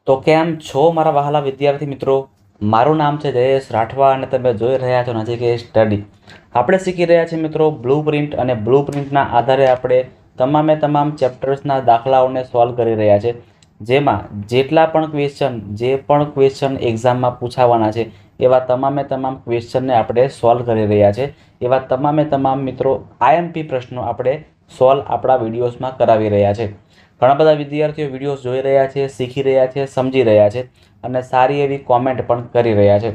તો કેમ છો મારા વહાલા વિદ્યાર્થી મિત્રો? મારું નામ છે જયેશ રાઠવા અને તમે જોઈ રહ્યા છો નજીક સ્ટડી. આપણે શીખી રહ્યા છીએ મિત્રો બ્લુ પ્રિન્ટ, અને બ્લુ પ્રિન્ટના આધારે આપણે તમામ ચેપ્ટર્સના દાખલાઓને સોલ્વ કરી રહ્યા છે. જેમાં જે પણ ક્વેશ્ચન એક્ઝામમાં પૂછાવાના છે એવા તમામ ક્વેશ્ચનને આપણે સોલ્વ કરી રહ્યા છે. એવા તમામ મિત્રો આઈએમપી પ્રશ્નો આપણે સોલ્વ આપણા વિડીયોઝમાં કરાવી રહ્યા છે. ઘણા બધા વિદ્યાર્થીઓ વિડીયોઝ જોઈ રહ્યા છે, શીખી રહ્યા છે, સમજી રહ્યા છે અને સારી એવી કોમેન્ટ પણ કરી રહ્યા છે.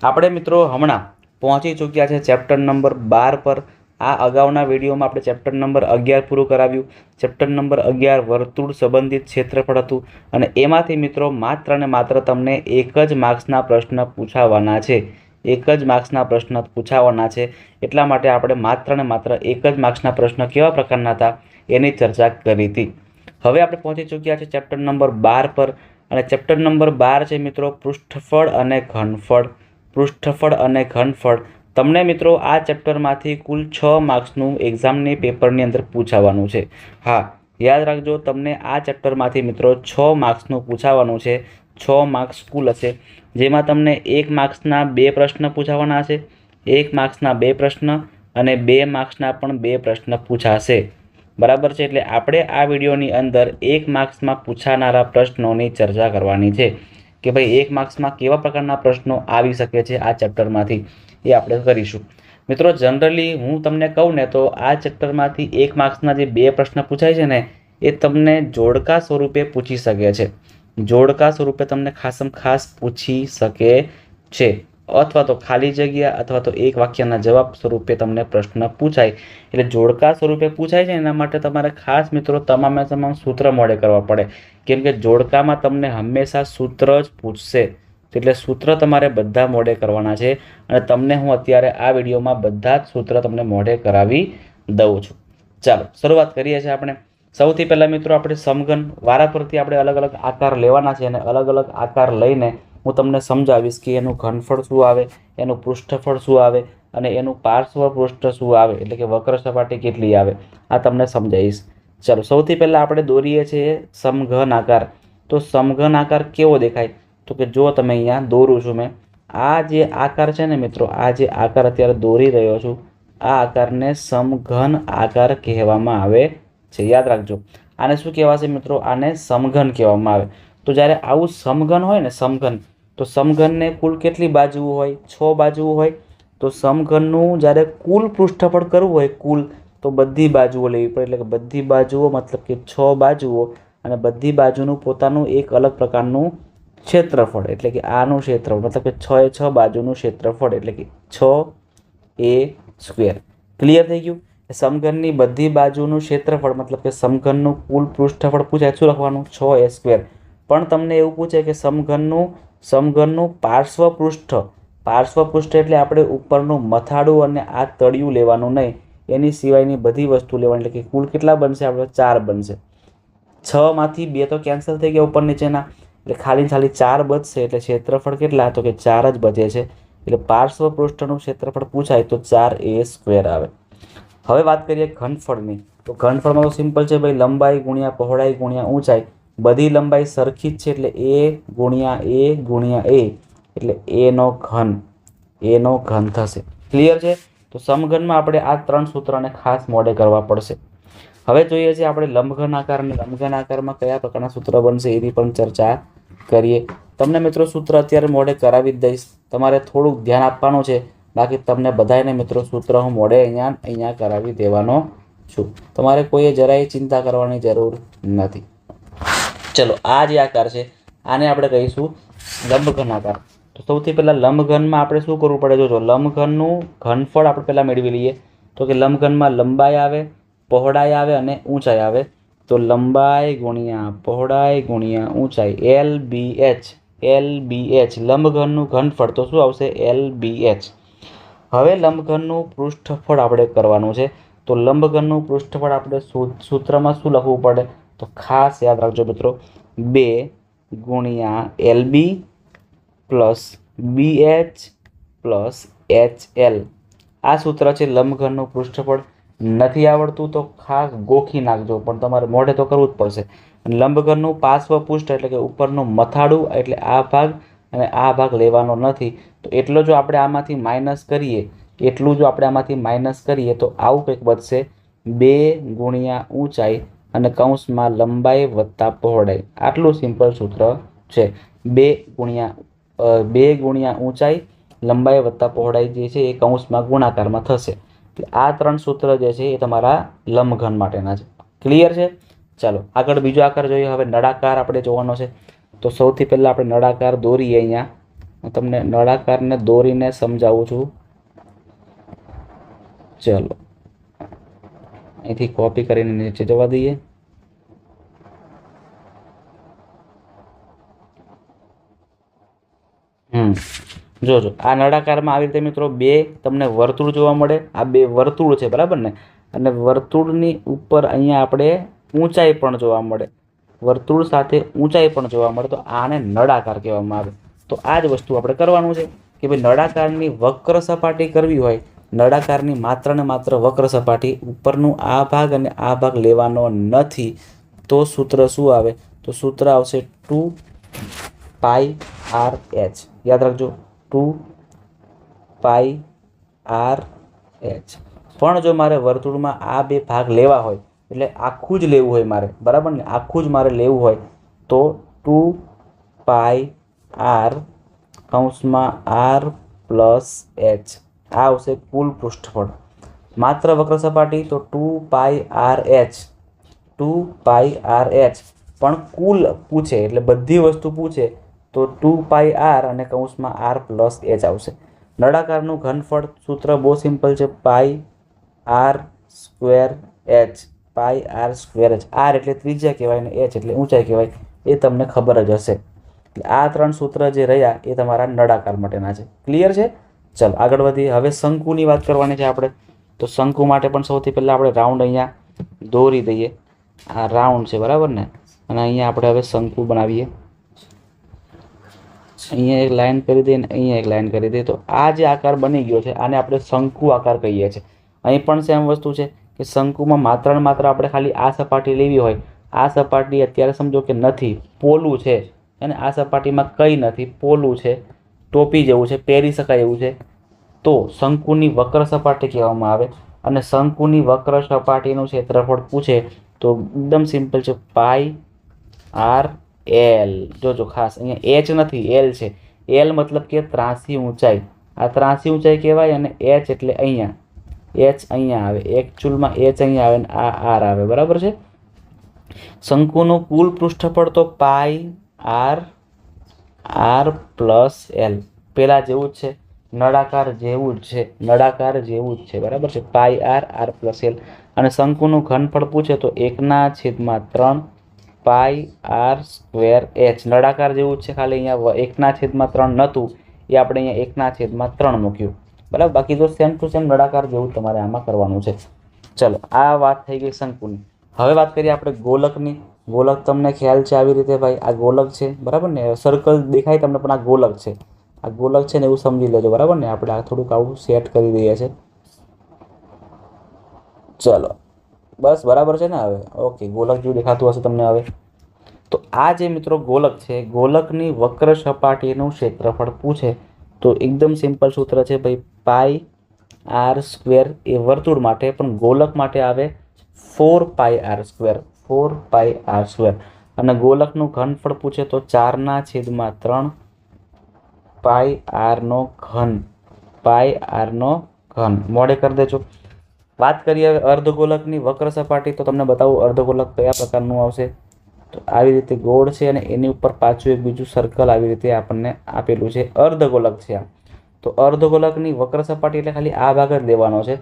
આપણે મિત્રો હમણાં પહોંચી ચૂક્યા છે ચેપ્ટર નંબર 12 પર. આ અગાઉના વિડીયોમાં આપણે ચેપ્ટર નંબર 11 પૂરું કરાવ્યું. ચેપ્ટર નંબર 11 વર્તુળ સંબંધિત ક્ષેત્રફળ હતું અને એમાંથી મિત્રો માત્ર ને માત્ર તમને એક જ માર્ક્સના પ્રશ્ન પૂછાવાના છે. એક જ માર્ક્સના પ્રશ્ન પૂછાવાના છે. એટલા માટે આપણે માત્ર ને માત્ર એક જ માર્ક્સના પ્રશ્ન કેવા પ્રકારના હતા એની ચર્ચા કરી હતી. હવે આપણે પહોંચી ચૂક્યા છે ચેપ્ટર નંબર 12 પર, અને ચેપ્ટર નંબર 12 છે મિત્રો પૃષ્ઠફળ અને ઘનફળ. પૃષ્ઠફળ અને ઘનફળ તમને મિત્રો આ ચેપ્ટરમાંથી કુલ 6 માર્ક્સનું એક્ઝામની પેપરની અંદર પૂછાવાનું છે. હા, યાદ રાખજો, તમને આ ચેપ્ટરમાંથી મિત્રો 6 માર્ક્સનું પૂછાવાનું છે. 6 માર્ક્સ કુલ હશે, જેમાં તમને 1 માર્ક્સના 2 પ્રશ્ન પૂછાવાના છે. 1 માર્ક્સના 2 પ્રશ્ન અને 2 માર્ક્સના પણ 2 પ્રશ્ન પૂછાશે. બરાબર છે. એટલે આપણે આ વિડીયોની અંદર 1 માર્ક્સમાં પૂછાનારા પ્રશ્નોની ચર્ચા કરવાની છે કે ભાઈ 1 માર્ક્સમાં કેવા પ્રકારના પ્રશ્નો આવી શકે છે આ ચેપ્ટરમાંથી, એ આપણે કરીશું. મિત્રો જનરલી હું તમને કહું ને તો આ ચેપ્ટરમાંથી 1 માર્ક્સના જે 2 પ્રશ્ન પૂછાય છે ને એ તમને જોડકા સ્વરૂપે પૂછી શકે છે. જોડકા સ્વરૂપે તમને ખાસમ ખાસ પૂછી શકે છે, અથવા તો ખાલી જગ્યા અથવા તો એક વાક્યના જવાબ સ્વરૂપે તમને પ્રશ્ન પૂછાય. એટલે જોડકા સ્વરૂપે પૂછાય છે એના માટે તમારે ખાસ મિત્રો તમામ સૂત્ર મોડે કરવા પડે, કેમ કે જોડકામાં તમને હંમેશા સૂત્ર જ પૂછશે. એટલે સૂત્ર તમારે બધા મોડે કરવાના છે અને તમને હું અત્યારે આ વિડીયોમાં બધા જ સૂત્ર તમને મોઢે કરાવી દઉં છું. ચાલો શરૂઆત કરીએ છીએ આપણે. સૌથી પહેલાં મિત્રો આપણે સમઘન વારા પરથી આપણે અલગ અલગ આકાર લેવાના છે અને અલગ અલગ આકાર લઈને હું તમને સમજાવીશ કે એનું ઘનફળ શું આવે, એનું પૃષ્ઠફળ શું આવે અને એનું પાર્શ્વ પૃષ્ઠ શું આવે, એટલે કે વક્ર સપાટી કેટલી આવે, આ તમને સમજાવીશ. ચાલો સૌથી પહેલાં આપણે દોરીએ છીએ સમઘન આકાર. તો સમઘન આકાર કેવો દેખાય? તો કે જો તમે અહીંયા દોરું છું મેં, આ જે આકાર છે ને મિત્રો, આ જે આકાર અત્યારે દોરી રહ્યો છું, આ આકારને સમઘન આકાર કહેવામાં આવે છે. યાદ રાખજો, આને શું કહેવાશે મિત્રો? આને સમઘન કહેવામાં આવે. તો જ્યારે આવું સમઘન હોય ને, સમઘન, તો સમઘનને કુલ કેટલી બાજુઓ હોય? 6 બાજુઓ હોય. તો સમઘનનું જ્યારે કુલ પૃષ્ઠફળ કરવું હોય કુલ, તો બધી બાજુઓ લેવી પડે. એટલે કે બધી બાજુઓ મતલબ કે 6 બાજુઓ, અને બધી બાજુનું પોતાનું એક અલગ પ્રકારનું ક્ષેત્રફળ, એટલે કે આનું ક્ષેત્રફળ મતલબ કે 6 બાજુનું ક્ષેત્રફળ, એટલે કે 6a². ક્લિયર થઈ ગયું? સમઘનની બધી બાજુનું ક્ષેત્રફળ મતલબ કે સમઘનનું કુલ પૃષ્ઠફળ પૂછાય, શું લખવાનું? 6a². પણ તમને એવું પૂછે કે સમઘનનું પાર્શ્વ પૃષ્ઠ એટલે આપણે ઉપરનું મથાળું અને આ તળિયું લેવાનું નહીં, એની સિવાયની બધી વસ્તુ લેવાની. એટલે કે કુલ કેટલા બનશે? આપણે 4 બનશે. 6 માંથી 2 તો કેન્સલ થઈ ગયા ઉપર નીચેના, એટલે ખાલી 4 બચશે. એટલે ક્ષેત્રફળ કેટલા? તો કે 4 જ બચે છે. એટલે પાર્શ્વ પૃષ્ઠનું ક્ષેત્રફળ પૂછાય તો 4a² આવે. હવે વાત કરીએ ઘનફળની. તો ઘનફળમાં તો સિમ્પલ છે ભાઈ, લંબાઈ ગુણ્યા પહોળાઈ ગુણ્યા ઊંચાઈ. બધી લંબાઈ સરખી જ છે એટલે a ગુણ્યા a એટલે એનો ઘન થશે. ક્લિયર છે? તો સમઘનમાં આપણે આ 3 સૂત્રને ખાસ મોડે કરવા પડશે. હવે જોઈએ છે આપણે લંબઘન આકાર, અને લંબઘન આકારમાં કયા પ્રકારના સૂત્ર બનશે એની પણ ચર્ચા કરીએ. તમને મિત્રો સૂત્ર અત્યારે મોડે કરાવી જ દઈશ, તમારે થોડુંક ધ્યાન આપવાનું છે. બાકી તમને બધાને મિત્રો સૂત્ર હું મોડે અહીંયા કરાવી દેવાનો છું. તમારે કોઈએ જરાય ચિંતા કરવાની જરૂર નથી. ચલો, આ જે આકાર છે આને આપણે કહીશું લંબઘન આકાર. તો સૌથી પહેલાં લંબઘનમાં આપણે શું કરવું પડે? જો લંબઘનનું ઘનફળ આપણે પહેલાં મેળવી લઈએ. તો કે લંબઘનમાં લંબાઈ આવે, પહોળાઈ આવે અને ઊંચાઈ આવે. તો લંબાઈ ગુણ્યા પહોળાઈ ગુણ્યા ઊંચાઈ LBH. લંબઘનનું ઘનફળ તો શું આવશે? LBH. હવે લંબઘનનું પૃષ્ઠફળ આપણે કરવાનું છે. તો લંબઘનનું પૃષ્ઠફળ આપણે સૂત્રમાં શું લખવું પડે? તો ખાસ યાદ રાખજો મિત્રો, 2 ગુણ્યા LB plus BH plus HL. આ સૂત્ર છે લંબઘનનું પૃષ્ઠફળ. નથી આવડતું તો ખાસ ગોખી નાખજો, પણ તમારે મોઢે તો કરવું જ પડશે. અને લંબઘનનું પાર્શ્વપૃષ્ઠ એટલે કે ઉપરનું મથાળું એટલે આ ભાગ અને આ ભાગ લેવાનો નથી. તો એટલો જો આપણે આમાંથી માઇનસ કરીએ તો આવું કંઈક વધશે 2 ગુણ્યા ઊંચાઈ અને કૌંસમાં લંબાઈ વત્તા પહોળાઈ. આટલું સિમ્પલ સૂત્ર છે. 2 ગુણ્યા ઊંચાઈ લંબાઈ વત્તા પહોળાઈ જે છે એ કૌંસમાં ગુણાકારમાં થશે. એટલે આ 3 સૂત્ર જે છે એ તમારા લંબઘન માટેના છે. ક્લિયર છે? ચાલો આગળ બીજો આકાર જોઈએ. હવે નળાકાર આપણે જોવાનો છે. તો સૌથી પહેલાં આપણે નળાકાર દોરીએ. અહીંયા હું તમને નળાકારને દોરીને સમજાવું છું. ચલો અહીંથી કોપી કરીને નીચે જવા દઈએ. જોજો આ નળાકારમાં આવી રીતે મિત્રો 2 તમને વર્તુળ જોવા મળે. આ 2 વર્તુળ છે, બરાબર ને? અને વર્તુળની ઉપર અહીંયા આપણે ઊંચાઈ પણ જોવા મળે. વર્તુળ સાથે ઊંચાઈ પણ જોવા મળે. તો આને નળાકાર કહેવામાં આવે. તો આ જ વસ્તુ આપણે કરવાનું છે કે ભાઈ નળાકારની વક્ર સપાટી કરવી હોય, નળાકારની માત્ર ને માત્ર વક્ર સપાટી, ઉપરનું આ ભાગ અને આ ભાગ લેવાનો નથી. તો સૂત્ર શું આવે? તો સૂત્ર આવશે 2πr(h). યાદ રાખજો 2πr(h). પણ જો મારે વર્તુળમાં આ 2 ભાગ લેવા હોય એટલે આખું જ લેવું હોય મારે, બરાબર ને? આખું જ મારે લેવું હોય તો 2πr (r+h) આ આવશે કુલ પૃષ્ઠફળ. માત્ર વક્ર સપાટી તો 2πr(h). પણ કુલ પૂછે એટલે બધી વસ્તુ પૂછે તો 2πr અને કૌંસમાં r+h આવશે. નળાકારનું ઘનફળ સૂત્ર બહુ સિમ્પલ છે, πr²h. πr²h. r એટલે ત્રિજ્યા કહેવાય ને h એટલે ઊંચાઈ કહેવાય. એ તમને ખબર જ હશે. આ 3 સૂત્ર જે રહ્યા એ તમારા નળાકાર માટેના છે. ક્લિયર છે? ચાલો આગળ વધીએ. હવે શંકુની વાત કરવાની છે આપણે. તો શંકુ માટે પણ સૌથી પહેલાં આપણે રાઉન્ડ અહીંયા દોરી દઈએ. આ રાઉન્ડ છે, બરાબર ને? અને અહીંયા આપણે હવે શંકુ બનાવીએ. અહીંયા એક લાઈન કરી દઈએ અને અહીંયા એક લાઈન કરી દઈએ. તો આ જે આકાર બની ગયો છે આને આપણે શંકુ આકાર કહીએ છીએ. અહીં પણ સેમ વસ્તુ છે કે શંકુમાં માત્ર ને માત્ર આપણે ખાલી આ સપાટી લેવી હોય. આ સપાટી અત્યારે સમજો કે નથી, પોલું છે, અને આ સપાટીમાં કંઈ નથી, પોલું છે, ટોપી જેવું છે, પહેરી શકાય એવું છે, તો શંકુની વક્ર સપાટી કહેવામાં આવે. અને શંકુની વક્ર સપાટીનું ક્ષેત્રફળ પૂછે તો એકદમ સિમ્પલ છે, πr(l). જોજો ખાસ અહીંયા h નથી, l છે. l મતલબ કે ત્રાસી ઊંચાઈ. આ ત્રાસી ઊંચાઈ કહેવાય. અને h એટલે અહીંયા, h અહીંયા આવે, એકચ્યુઅલમાં h અહીંયા આવે અને આ r આવે, બરાબર છે? શંકુનું કુલ પૃષ્ઠફળ તો πr+l. પેલા જેવું જ છે, નળાકાર જેવું જ છે, બરાબર છે? πr+l. અને શંકુનું ઘનફળ પૂછે તો 1/3 πr²h. નળાકાર જેવું જ છે, ખાલી અહીંયા 1/3 નહોતું એ આપણે અહીંયા 1/3 મૂક્યું, બરાબર? બાકી તો સેમ ટુ સેમ નળાકાર જેવું તમારે આમાં કરવાનું છે. ચલો આ વાત થઈ ગઈ શંકુની. હવે વાત કરીએ આપણે ગોલકની. ગોલક તમને ખ્યાલ છે આવી રીતે, ભાઈ આ ગોલક છે, બરાબર ને? સર્કલ દેખાય તમને પણ આ ગોલક છે. આ ગોલક છે ને એવું સમજી લેજો, બરાબર ને? આપણે આ થોડુંક આવું સેટ કરી દઈએ છે. ચલો બસ બરાબર છે ને? હવે ઓકે, ગોલક જેવું દેખાતું હશે તમને હવે. તો આ જે મિત્રો ગોલક છે, ગોલકની વક્ર સપાટીનું ક્ષેત્રફળ પૂછે તો એકદમ સિમ્પલ સૂત્ર છે ભાઈ, πr² એ વર્તુળ માટે, પણ ગોલક માટે આવે 4πr². અને ગોલકનું ઘનફળ પૂછે તો 4/3 πr². મોડે કરી દેજો. વાત કરીએ હવે અર્ધગોલકની વક્ર સપાટી. તો તમને બતાવું અર્ધગોલક કયા પ્રકારનું આવશે. તો આવી રીતે ગોળ છે અને એની ઉપર પાછું એક બીજું સર્કલ આવી રીતે આપણને આપેલું છે. અર્ધગોલક છે આ. તો અર્ધગોલકની વક્ર સપાટી એટલે ખાલી આ ભાગ જ લેવાનો છે.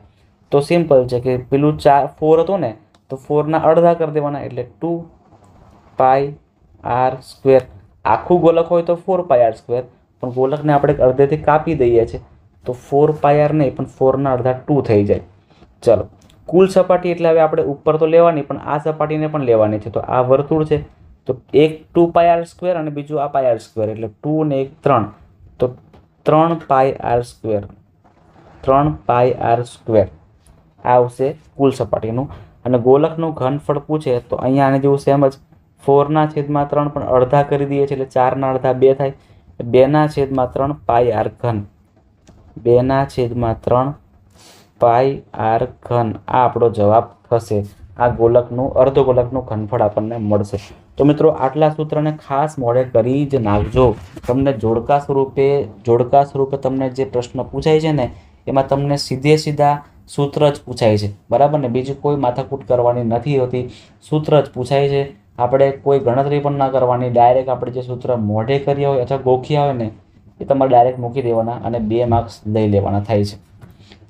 તો સિમ્પલ છે કે પેલું 4 હતું ને, તો 4ના અડધા કરી દેવાના એટલે 2πr². આખું ગોલક હોય તો 4πr², પણ ગોલકને આપણે અડધેથી કાપી દઈએ છીએ તો 4πr નહીં પણ 4ના અડધા 2 થઈ જાય. ચલો કુલ સપાટી એટલે હવે આપણે ઉપર તો લેવાની પણ આ સપાટીને પણ લેવાની છે. તો આ વર્તુળ છે તો એક 2πr² અને બીજું આ πr² એટલે 2 ને 1 3, તો 3πr². આ આવશે કુલ સપાટીનું. અને ગોલકનું ઘનફળ પૂછે તો અહીંયા આને જેવું સેમ જ 4/3 પણ અડધા કરી દઈએ છીએ એટલે 4ના અડધા 2 થાય. 2/3 પાઈ આર ઘન. 2/3 પાઈ આર ઘન આ આપણો જવાબ થશે. આ ગોલકનું અર્ધગોલકનું ઘનફળ આપણને મળશે. તો મિત્રો આટલા સૂત્રને ખાસ મોઢે કરી જ નાખજો. તમને જોડકા સ્વરૂપે તમને જે પ્રશ્ન પૂછાય છે ને એમાં તમને સીધા સૂત્ર જ પૂછાય છે, બરાબર ને? બીજી કોઈ માથાકૂટ કરવાની નથી હોતી, સૂત્ર જ પૂછાય છે. આપણે કોઈ ગણતરી પણ ના કરવાની, ડાયરેક્ટ આપણે જે સૂત્ર મોઢે કર્યા હોય અથવા ગોખ્યા હોય ને એ તમારે ડાયરેક્ટ મૂકી દેવાના અને 2 માર્ક્સ લઈ લેવાના થાય છે.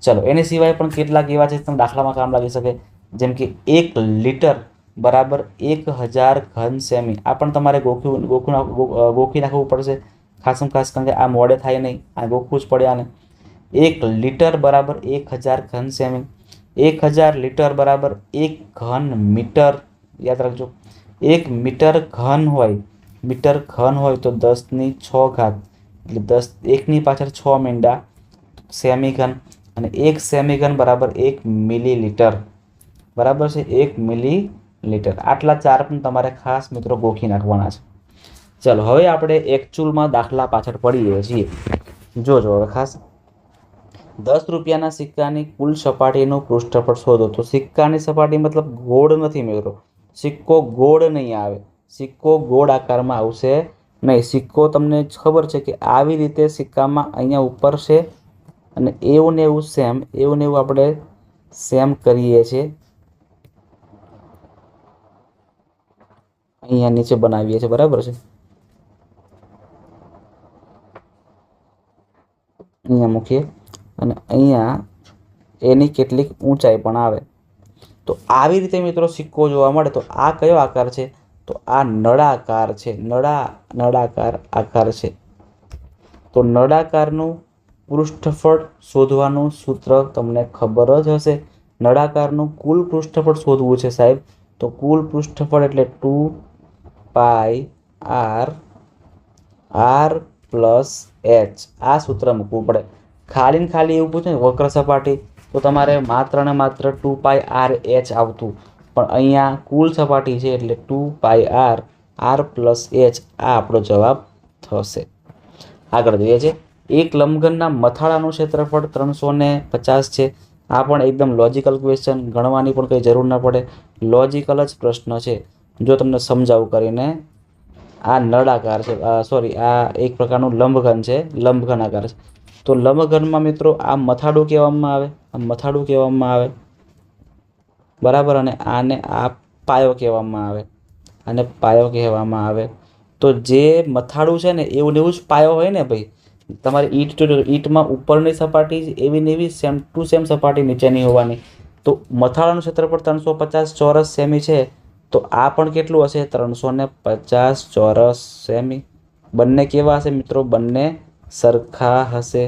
ચલો, એની સિવાય પણ કેટલાક એવા છે તમને દાખલામાં કામ લાગી શકે, જેમ કે 1 લિટર બરાબર 1000 ઘન સેમી. આ પણ તમારે ગોખી નાખવું પડશે ખાસ, કારણ કે આ મોડે થાય નહીં, આ ગોખવું જ પડે આને. 1 લિટર બરાબર 1000 ઘન સેમી. 1000 લિટર બરાબર 1 ઘન મીટર. યાદ રાખજો, 1 મીટર ઘન હોય તો 10⁶ એટલે 1ની પાછળ 6 મીંડા સેમી ઘન, અને 1 સેમી ઘન બરાબર 1 મિલીલીટર. બરાબર છે, 1 મિલીલીટર. આટલા 4 પણ તમારે ખાસ મિત્રો ગોખી નાખવાના છે. ચલો, હવે આપણે એકચ્યુઅલમાં દાખલા પાછળ પડીએ છીએ. જોજો હવે ખાસ, 10 રૂપિયાના સિક્કાની કુલ સપાટીનું પૃષ્ઠફળ શોધો. તો સિક્કાની સપાટી મતલબ ગોળ નથી મિત્રો, સિક્કો ગોળ નહીં આવે, સિક્કો ગોળ આકારમાં આવશે નહીં. સિક્કો તમને ખબર છે કે આવી રીતે સિક્કામાં અહીંયા ઉપર છે અને એવું ને એવું આપણે સેમ કરીએ છીએ, અહીંયા નીચે બનાવીએ છીએ, બરાબર છે? અહીંયા મૂકીએ અને અહીંયા એની કેટલીક ઊંચાઈ પણ આવે. તો આવી રીતે મિત્રો સિક્કો જોવા મળે. તો આ કયો આકાર છે? તો આ નળાકાર છે, નળાકાર આકાર છે. તો નળાકારનું પૃષ્ઠફળ શોધવાનું સૂત્ર તમને ખબર જ હશે. નળાકારનું કુલ પૃષ્ઠફળ શોધવું છે સાહેબ, તો કુલ પૃષ્ઠફળ એટલે 2 પાઈ આર પ્લસ એચ. આ સૂત્ર મૂકવું પડે. ખાલી એવું પૂછે ને વક્ર સપાટી, તો તમારે માત્ર ને માત્ર 2 પાઈ આર એચ આવતું, પણ અહીંયા કુલ સપાટી છે એટલે 2 પાઈ આર પ્લસ એચ આ આપણો જવાબ થશે. આગળ જોઈએ છે, એક લંબઘનના મથાળાનું ક્ષેત્રફળ 350 છે. આ પણ એકદમ લોજિકલ ક્વેશ્ચન, ગણવાની પણ કંઈ જરૂર ના પડે, લોજિકલ જ પ્રશ્ન છે. જો તમને સમજાવું કરીને, આ નળાકાર છે, આ એક પ્રકારનું લંબઘન છે, લંબઘન આકાર છે. તો લંબઘનમાં મિત્રો આ મથાળું કહેવામાં આવે, બરાબર, અને આને આ પાયો કહેવામાં આવે. તો જે મથાળું છે ને એવું ને એવું જ પાયો હોય ને ભાઈ. તમારી ઈંટમાં ઉપરની સપાટી એવી ને એવી સેમ ટુ સેમ સપાટી નીચેની હોવાની. તો મથાળાનું ક્ષેત્રફળ 350 ચોરસ સેમી છે, તો આ પણ કેટલું હશે? 350 ચોરસ સેમી. બંને કેવા હશે મિત્રો? બંને સરખા હશે.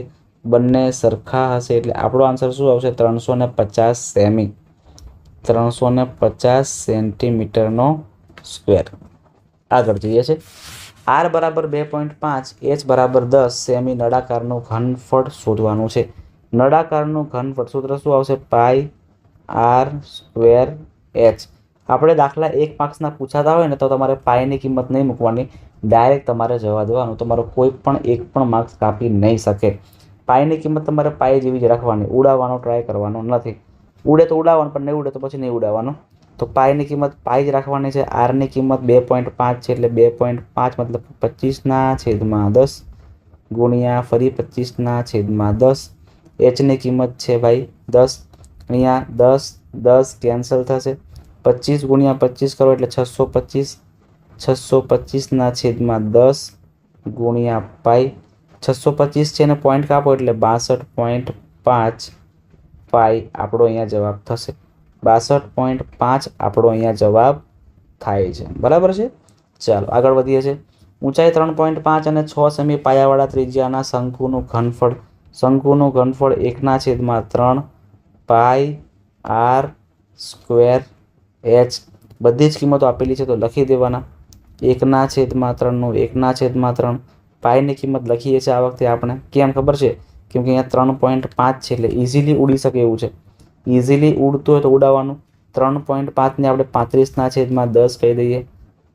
એટલે આપણો આન્સર શું આવશે? 350 સેમી. 350 સેન્ટીમીટરનો સ્ક્વેર. આગળ જોઈએ છે, આર બરાબર 2.5, એચ બરાબર 10 સેમી નળાકારનું ઘનફળ શોધવાનું છે. નળાકારનું ઘનફળ સૂત્ર શું આવશે? પાઈ આર સ્ક્વેર એચ. આપણે દાખલા 1 માર્ક્સના પૂછાતા હોય ને તો તમારે પાઈની કિંમત નહીં મૂકવાની, ડાયરેક્ટ તમારે જવા દેવાનું. તમારો કોઈ પણ 1 પણ માર્ક્સ કાપી નહીં શકે. પાઈની કિંમત તમારે પાઈ જેવી જ રાખવાની, ઉડાવવાનો ટ્રાય કરવાનો નથી. ઉડે તો ઉડાવવાનું, પણ નહીં ઉડે તો પછી નહીં ઉડાવવાનું. તો પાઈની કિંમત પાઈ જ રાખવાની છે. આરની કિંમત 2.5 છે એટલે 2.5 મતલબ 25/10 ગુણ્યા ફરી 25/10. એચની કિંમત છે ભાઈ 10. અહીંયા 10 કેન્સલ થશે. 25 ગુણ્યા 25 કરો એટલે 625. 625/10 ગુણ્યા પાઈ. 625 છે ને પોઈન્ટ કાપો એટલે 62.5 પાઈ આપણો અહીંયા જવાબ થશે. 62.5 આપણો અહીંયા જવાબ થાય છે, બરાબર છે? ચાલો આગળ વધીએ છીએ. ઊંચાઈ 3.5 અને 6 સેમી પાયાવાળા ત્રિજ્યાના શંકુનું ઘનફળ. શંકુનું ઘનફળ 1/3 પાઈ આર સ્ક્વેર એચ. બધી જ કિંમતો આપેલી છે તો લખી દેવાના. 1/3 નું 1/3. પાઈની કિંમત લખીએ છીએ આ વખતે આપણે. કેમ ખબર છે? કેમ કે અહીંયા 3.5 છે એટલે ઇઝીલી ઉડી શકે એવું છે. ઇઝીલી ઉડતું હોય તો ઉડાવવાનું. 3.5ને આપણે 35/10 કહી દઈએ.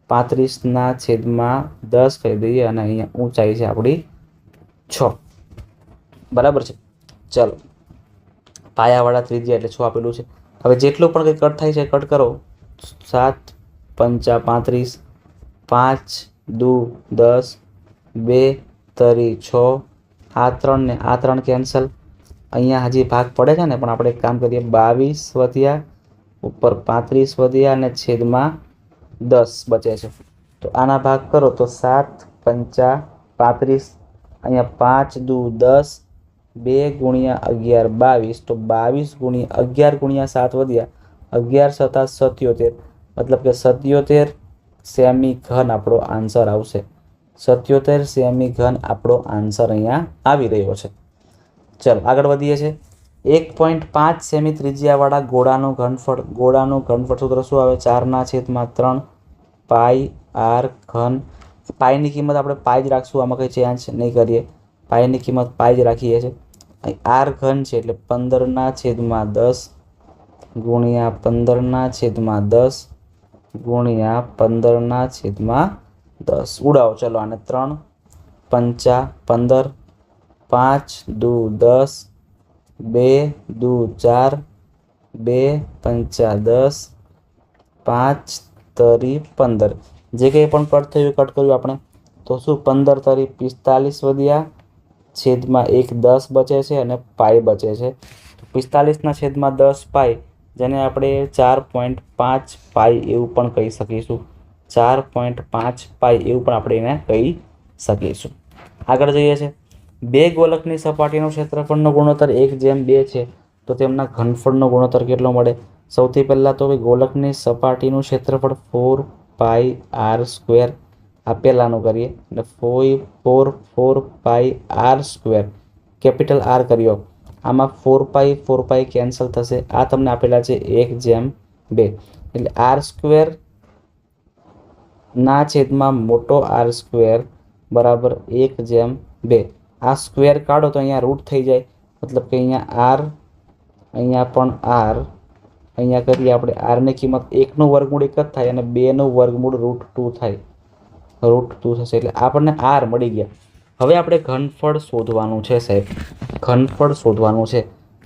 35/10 કહી દઈએ અને અહીંયા ઊંચાઈ છે આપણી 6. બરાબર છે. ચાલો, પાયાવાળા ત્રિજ્યા એટલે 6 આપેલું છે. હવે જેટલું પણ કંઈ કટ થાય છે કટ કરો. 7 પંચા 35, 5 દુ 10, 2 તરી 6, આ 3 ને આ 3 કેન્સલ. અહીંયા હજી ભાગ પડે છે ને, પણ આપણે એક કામ કરીએ, 22 વધ્યા, ઉપર 35 વધ્યા અને છેદમાં 10 બચે છે. તો આના ભાગ કરો તો 7 પંચા 35, અહીંયા 5 દુ 10, 2 ગુણ્યા 11 22, તો 22 ગુણ્યા 11 ગુણ્યા 7 વધ્યા, 11 × 7 = 77, મતલબ કે 77 સેમી ઘન આપણો આન્સર આવશે. 77 સેમી ઘન આપણો આન્સર અહીંયા આવી રહ્યો છે. ચાલો આગળ વધીએ છીએ. 1.5 સેમી ત્રિજ્યાવાળા ગોળાનું ઘનફળ. ગોળાનું ઘનફળ સૂત્ર શું આવે? 4/3 પાઈ આર ઘન. પાઈની કિંમત આપણે પાઈ જ રાખશું, આમાં કંઈ ચેન્જ નહીં કરીએ. પાઈની કિંમત પાઈ જ રાખીએ છીએ. આર ઘન છે એટલે 15/10 ગુણ્યા 15/10 ગુણ્યા 15/10. ઉડાવો ચલો આને. 3 પંચા 15, 5 દુ 10, 2 દુ 4, 2 પંચા 10, 5 તરી 15. જે કંઈ પણ કટ થયું કટ કર્યું આપણે તો શું? 15 તરી 45 વધ્યા, છેદમાં 1 10 બચે છે અને પાઈ બચે છે. 45/10 પાઈ, જેને આપણે 4.5 પાઈ એવું પણ કહી શકીશું. 4.5 પાઈ એવું પણ આપણે એને કહી શકીશું. આગળ જઈએ છીએ. બે ગોલકની સપાટીનું ક્ષેત્રફળનો ગુણોત્તર 1:2 છે, તો તેમના ઘનફળનો ગુણોત્તર કેટલો મળે? સૌથી પહેલાં તો ગોલકની સપાટીનું ક્ષેત્રફળ 4πr², આ પહેલાંનું કરીએ એટલે 4πr², કેપિટલ આર કર્યો. આમાં 4π કેન્સલ થશે. આ તમને આપેલા છે 1:2, એટલે r² ના છેદમાં મોટો r² બરાબર 1:2. આ સ્ક્વેર કાઢો તો અહીંયા રૂટ થઈ જાય, મતલબ કે અહીંયા r, અહીંયા પણ r, અહીંયા કરીએ આપણે આરની કિંમત 1નું વર્ગમૂળ 1 જ થાય અને 2નું વર્ગમૂળ √2 થાય, √2 થશે. એટલે આપણને r મળી ગયા. હવે આપણે ઘનફળ શોધવાનું છે સાહેબ, ઘનફળ શોધવાનું છે.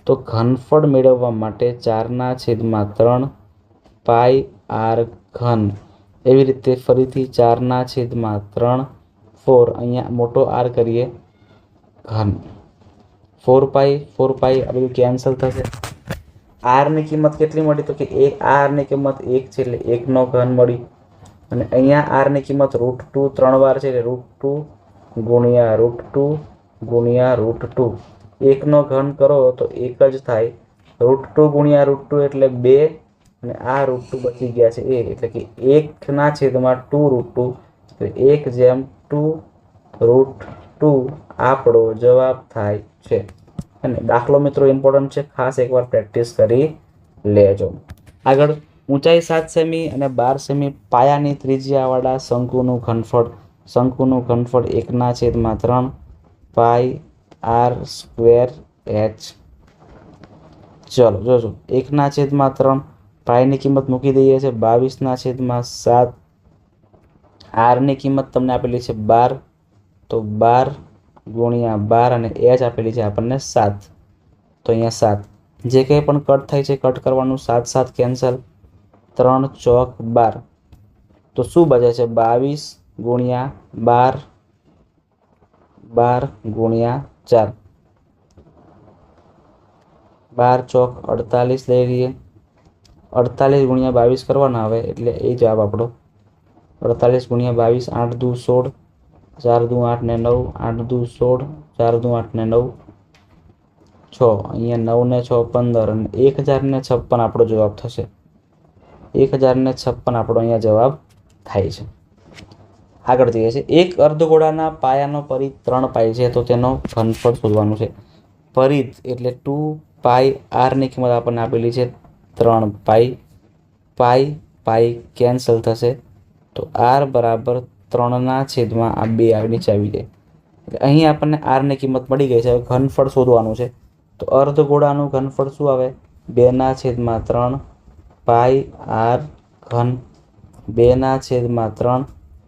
તો ઘનફળ મેળવવા માટે 4/3 પાઈ આર ઘન, એવી રીતે ફરીથી 4/3 4, અહીંયા મોટો r કરીએ ઘન, 4π આ બધું કેન્સલ થશે. આરની કિંમત કેટલી મળી? તો કે આરની કિંમત 1 છે એટલે 1નો ઘન મળી, અને અહીંયા આરની કિંમત √2 3 વાર છે એટલે √2 ગુણ્યા √2 ગુણ્યા √2. 1નો ઘન કરો તો 1 જ થાય. √2 ગુણ્યા √2 એટલે 2, અને આ √2 બચી ગયા છે એટલે કે 1/2 √2, એટલે 1/2 √2 આપણો જવાબ થાય છે. અને દાખલો મિત્રો ઇમ્પોર્ટન્ટ છે, ખાસ એકવાર પ્રેક્ટિસ કરી લેજો. આગળ, ઊંચાઈ 7 સેમી અને 12 સેમી પાયાની ત્રિજ્યાવાળા શંકુનું ઘનફળ. શંકુનું ઘનફળ 1/3 પાઈ r² h. ચલો જોજો, 1/3 પાઈની કિંમત મૂકી દઈએ છે 22/7. આરની કિંમત તમને આપેલી છે 12, તો 12 ગુણ્યા 12 અને h આપેલી છે આપણને 7, તો અહીંયા 7. જે કંઈ પણ કટ થાય છે કટ કરવાનું, 7 કેન્સલ, 3 ચોક 12, તો શું બચે છે? 22 ગુણ્યા 12, 12 ગુણ્યા 4, 12 ચોક 48 લઈ લઈએ. 48 ગુણ્યા 22 કરવાના આવે એટલે એ જવાબ આપણો. 48 ગુણ્યા 22, 8 દુ 16, 4 દુ 8 ને 9, 8 દુ 16, 4 દુ 8 ને 9, 6, અહીંયા 9 ને 6 15, અને 1056 આપણો જવાબ થશે. 1056 આપણો અહીંયા જવાબ થાય છે. આગળ જઈએ છીએ. એક અર્ધગોળાના પાયાનો પરિઘ 3 પાઈ છે, તો તેનો ઘનફળ શોધવાનું છે. પરિઘ એટલે 2 પાઈ, આરની કિંમત આપણને આપેલી છે 3 પાઈ, પાઈ કેન્સલ થશે, તો r બરાબર 3/2 આ નીચે આવી જાય. એટલે અહીં આપણને આરની કિંમત મળી ગઈ છે. હવે ઘનફળ શોધવાનું છે. તો અર્ધગોળાનું ઘનફળ શું આવે? 2/3 પાઈ આર ઘન. 2/3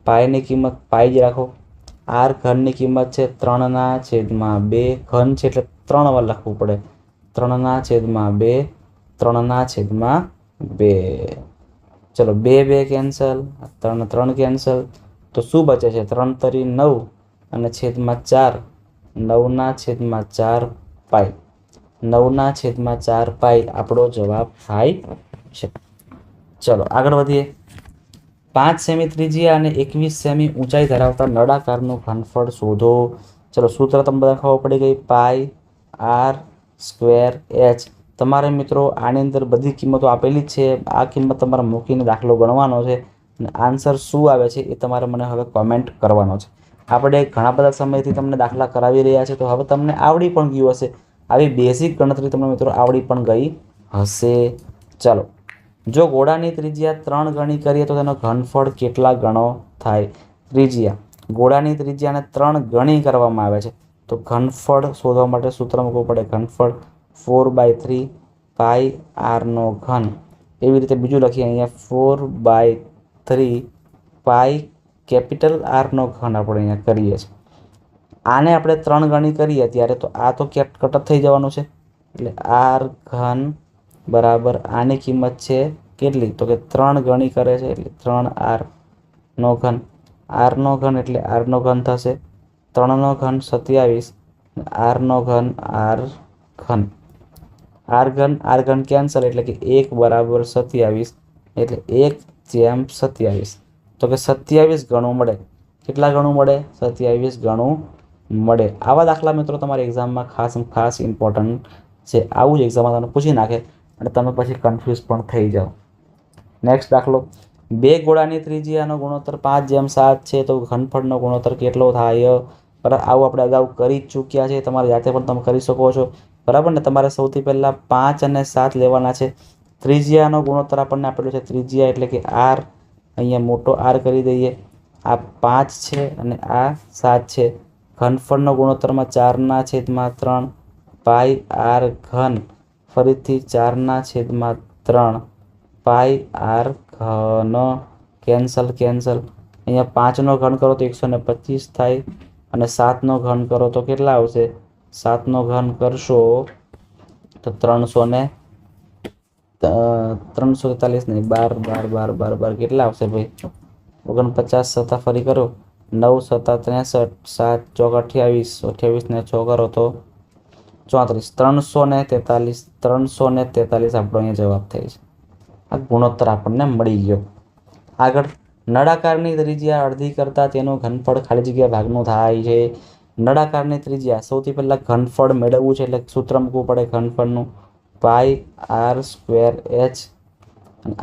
પાઈની કિંમત પાઈ જ રાખો. આર ઘનની કિંમત છે 3/2. ઘન છે એટલે 3 વાર લખવું પડે. 3/2 3/2. ચલો 2 કેન્સલ, 3 કેન્સલ. તો શું બચે છે? 3 તરી 9 અને છેદમાં 4. 9/4 પાઈ. 9/4 પાઈ આપણો જવાબ થાય છે. ચલો આગળ વધીએ. 5 સેમી ત્રિજ્યા અને 21 સેમી ઊંચાઈ ધરાવતા નળાકારનું ઘનફળ શોધો. ચલો સૂત્ર તમને બધા ખબર પડી ગઈ. પાઈ આર સ્ક્વેર એચ. તમારે મિત્રો આની અંદર બધી કિંમતો આપેલી જ છે. આ કિંમત તમારે મૂકીને દાખલો ગણવાનો છે અને આન્સર શું આવે છે એ તમારે મને હવે કોમેન્ટ કરવાનો છે. આપણે ઘણા બધા સમયથી તમને દાખલા કરાવી રહ્યા છે, તો હવે તમને આવડી પણ ગયું હશે. આવી બેઝિક ગણતરી તમને મિત્રો આવડી પણ ગઈ હશે. ચાલો, જો ગોળાની ત્રિજ્યા 3 ગણી કરીએ તો તેનો ઘનફળ કેટલા ગણો થાય? ત્રિજ્યા, ગોળાની ત્રિજ્યાને 3 ગણી કરવામાં આવે છે તો ઘનફળ શોધવા માટે સૂત્ર મૂકવું પડે. ઘનફળ 4/3 પાઈ આરનો ઘન. એવી રીતે બીજું લખીએ અહીંયા 4/3 પાઈ કેપિટલ આરનો ઘન આપણે અહીંયા કરીએ છીએ. આને આપણે 3 ગણી કરીએ ત્યારે તો આ તો કટ થઈ જવાનું છે. એટલે આર ઘન બરાબર આની કિંમત છે કેટલી? તો કે 3 ગણી કરે છે એટલે 3 નો ઘન. આરનો ઘન એટલે આરનો ઘન થશે. 3નો ઘન 27. આરનો ઘન આર ઘન. આર ઘન કેન્સલ એટલે કે 1 બરાબર 27 એટલે 1/27. તો કે 27 ગણું મળે. કેટલા ગણું મળે? 27 ગણું મળે. આવા દાખલા મિત્રો તમારી એક્ઝામમાં ખાસ ઇમ્પોર્ટન્ટ છે. આવું જ એક્ઝામમાં તમને પૂછી નાખે અને તમે પછી કન્ફ્યુઝ પણ થઈ જાઓ. નેક્સ્ટ દાખલો. 2 ગોળાની ત્રિજ્યાનો ગુણોત્તર 5/7 છે તો ઘનફળનો ગુણોત્તર કેટલો થાય? બરાબર, આવું આપણે અગાઉ કરી જ ચૂક્યા છે. તમારે જાતે પણ તમે કરી શકો છો. બરાબર ને. તમારે સૌથી પહેલાં 5 અને 7 લેવાના છે. ત્રિજ્યાનો ગુણોત્તર આપણને આપેલું છે. ત્રિજ્યા એટલે કે આર. અહીંયા મોટો આર કરી દઈએ. આ 5 છે અને આ 7 છે. ઘનફળનો ગુણોત્તરમાં 4/3 પાઈ આર ઘન. ફરીથી 4/3 પાઈ આર ઘન. કેન્સલ. અહીંયા 5નો ઘન કરો તો 125 થાય અને 7નો ઘન કરો તો કેટલા આવશે? 7નો ઘન કરશો તો 343 નહીં, 12 કેટલા આવશે ભાઈ? 49 7 ફરી કરો. 9 7 63, 7 ચોક 28, 28 ને 6 કરો તો 34. 343 આપણો અહીંયા જવાબ થાય છે. આ ગુણોત્તર આપણને મળી ગયો. આગળ, નળાકારની ત્રિજ્યા અડધી કરતાં તેનું ઘનફળ ખાલી જગ્યા ભાગનું થાય છે. નળાકારની ત્રિજ્યા સૌથી પહેલાં ઘનફળ મેળવવું છે એટલે સૂત્ર મૂકવું પડે ઘનફળનું. પાઈ આર સ્ક્વેર એચ.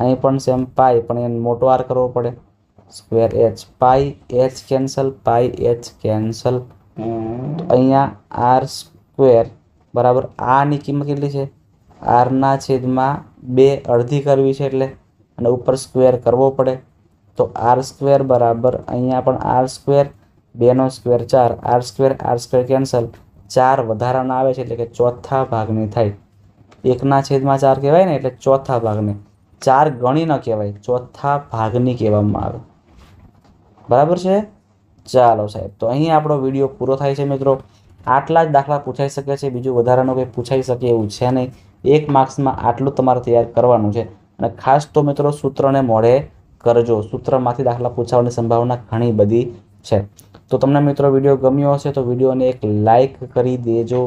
અહીં પણ સેમ પાઈ, પણ એને મોટો આર કરવો પડે. Square H. Pi H cancel, pi H cancel. અહીંયા આર સ્ક્વેર બરાબર આની કિંમત કેટલી છે? r/2 અડધી કરવી છે એટલે અને ઉપર સ્ક્વેર કરવો પડે. તો આર સ્ક્વેર બરાબર અહીંયા પણ આર સ્ક્વેર, 2નો સ્ક્વેર 4. R square cancel. 4 વધારાના આવે છે એટલે કે ચોથા ભાગની થાય. 1/4 કહેવાય ને એટલે ચોથા ભાગની. 4 ગણી ન કહેવાય, ચોથા ભાગની કહેવામાં આવે. બરાબર છે. ચાલો સાહેબ, તો અહીં આપણો વિડીયો પૂરો થાય છે મિત્રો. આટલા જ દાખલા પૂછાઈ શકે છે, બીજું વધારાનું કંઈ પૂછાઈ શકે એવું છે નહીં. 1 માર્ક્સમાં આટલું તમારે તૈયાર કરવાનું છે. અને ખાસ તો મિત્રો સૂત્રને મોઢે કરજો. સૂત્રમાંથી દાખલા પૂછાવાની સંભાવના ઘણી બધી છે. તો તમને મિત્રો વિડીયો ગમ્યો હશે તો વિડીયોને એક લાઇક કરી દેજો.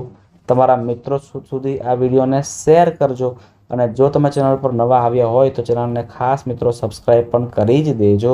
તમારા મિત્રો સુધી આ વિડીયોને શેર કરજો. અને જો તમે ચેનલ પર નવા આવ્યા હોય તો ચેનલને ખાસ મિત્રો સબસ્ક્રાઈબ પણ કરી જ દેજો.